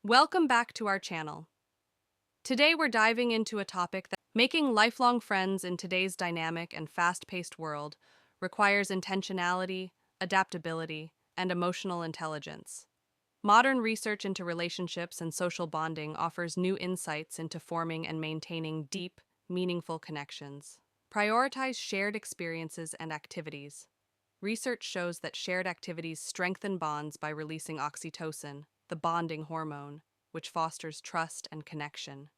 Welcome back to our channel. Today we're diving into a topic that making lifelong friends in today's dynamic and fast-paced world requires intentionality, adaptability, and emotional intelligence. Modern research into relationships and social bonding offers new insights into forming and maintaining deep, meaningful connections. Prioritize shared experiences and activities. Research shows that shared activities strengthen bonds by releasing oxytocin, the bonding hormone, which fosters trust and connection.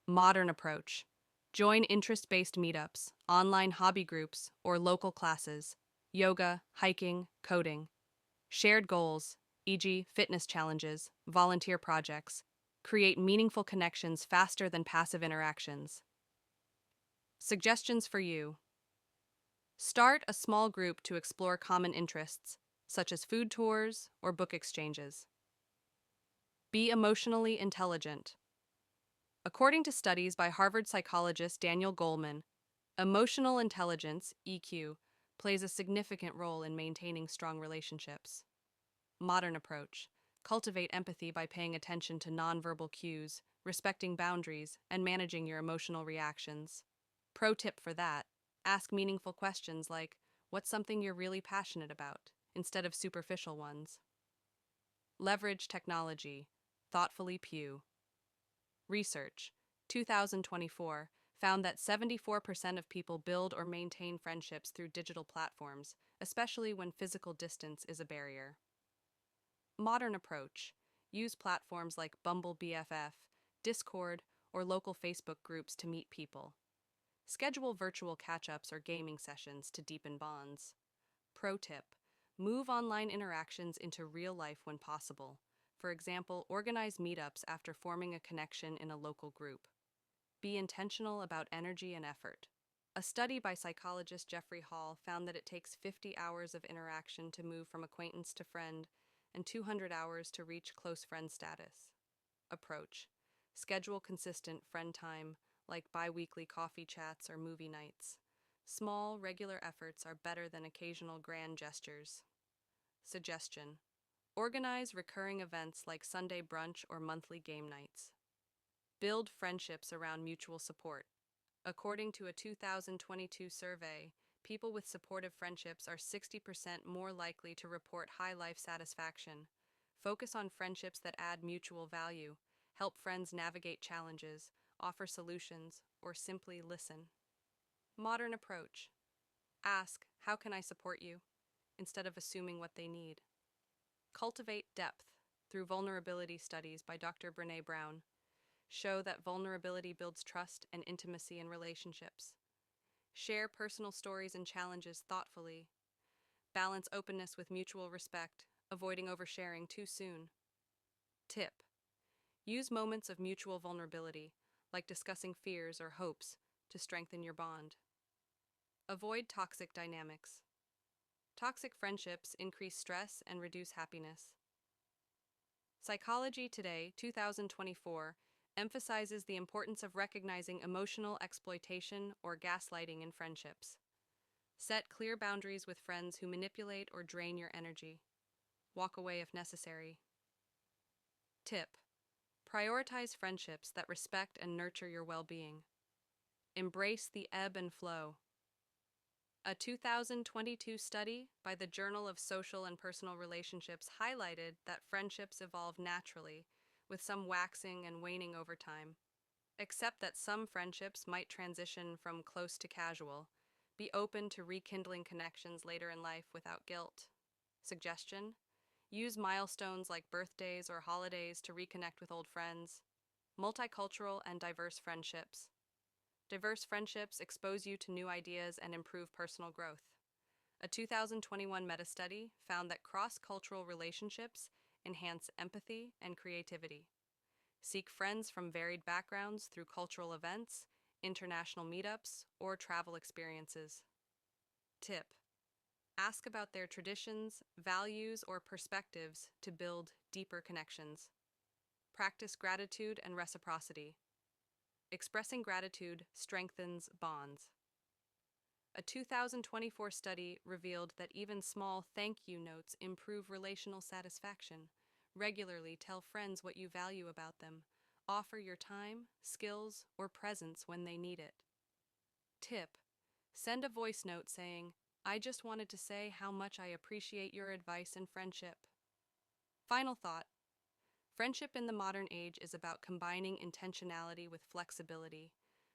Modern approach. Join interest-based meetups, online hobby groups, or local classes, yoga, hiking, coding. Shared goals, e.g., fitness challenges, volunteer projects, create meaningful connections faster than passive interactions. Suggestions for you. Start a small group to explore common interests, such as food tours or book exchanges. Be emotionally intelligent. According to studies by Harvard psychologist Daniel Goleman, emotional intelligence, EQ, plays a significant role in maintaining strong relationships. Modern approach. Cultivate empathy by paying attention to nonverbal cues, respecting boundaries, and managing your emotional reactions. Pro tip for that: ask meaningful questions like, what's something you're really passionate about, instead of superficial ones. Leverage technology. Thoughtfully Pew. Research, 2024, found that 74% of people build or maintain friendships through digital platforms, especially when physical distance is a barrier. Modern approach. Use platforms like Bumble BFF, Discord, or local Facebook groups to meet people. Schedule virtual catch-ups or gaming sessions to deepen bonds. Pro tip: move online interactions into real life when possible. For example, organize meetups after forming a connection in a local group. Be intentional about energy and effort. A study by psychologist Jeffrey Hall found that it takes 50 hours of interaction to move from acquaintance to friend and 200 hours to reach close friend status. Approach. Schedule consistent friend time, like bi-weekly coffee chats or movie nights. Small, regular efforts are better than occasional grand gestures. Suggestion: organize recurring events like Sunday brunch or monthly game nights. Build friendships around mutual support. According to a 2022 survey, people with supportive friendships are 60% more likely to report high life satisfaction. Focus on friendships that add mutual value, help friends navigate challenges, offer solutions, or simply listen. Modern approach. Ask, how can I support you? Instead of assuming what they need. Cultivate depth through vulnerability studies by Dr. Brené Brown show that vulnerability builds trust and intimacy in relationships. Share personal stories and challenges thoughtfully. Balance openness with mutual respect, avoiding oversharing too soon. Tip: use moments of mutual vulnerability, like discussing fears or hopes, to strengthen your bond. Avoid toxic dynamics. Toxic friendships increase stress and reduce happiness. Psychology Today, 2024, emphasizes the importance of recognizing emotional exploitation or gaslighting in friendships. Set clear boundaries with friends who manipulate or drain your energy. Walk away if necessary. Tip: prioritize friendships that respect and nurture your well-being. Embrace the ebb and flow. A 2022 study by the Journal of Social and Personal Relationships highlighted that friendships evolve naturally, with some waxing and waning over time. Accept that some friendships might transition from close to casual. Be open to rekindling connections later in life without guilt. Suggestion: use milestones like birthdays or holidays to reconnect with old friends. Multicultural and diverse friendships. Diverse friendships expose you to new ideas and improve personal growth. A 2021 meta-study found that cross-cultural relationships enhance empathy and creativity. Seek friends from varied backgrounds through cultural events, international meetups, or travel experiences. Tip: ask about their traditions, values, or perspectives to build deeper connections. Practice gratitude and reciprocity. Expressing gratitude strengthens bonds. A 2024 study revealed that even small thank you notes improve relational satisfaction, Regularly tell friends what you value about them. Offer your time, skills, or presence when they need it. Tip: send a voice note saying, "I just wanted to say how much I appreciate your advice and friendship." Final thought: friendship in the modern age is about combining intentionality with flexibility.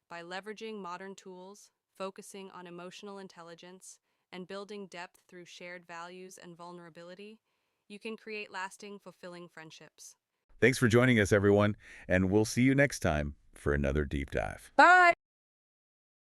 By leveraging modern tools, focusing on emotional intelligence, and building depth through shared values and vulnerability, you can create lasting, fulfilling friendships. Thanks for joining us, everyone, and we'll see you next time for another deep dive. Bye!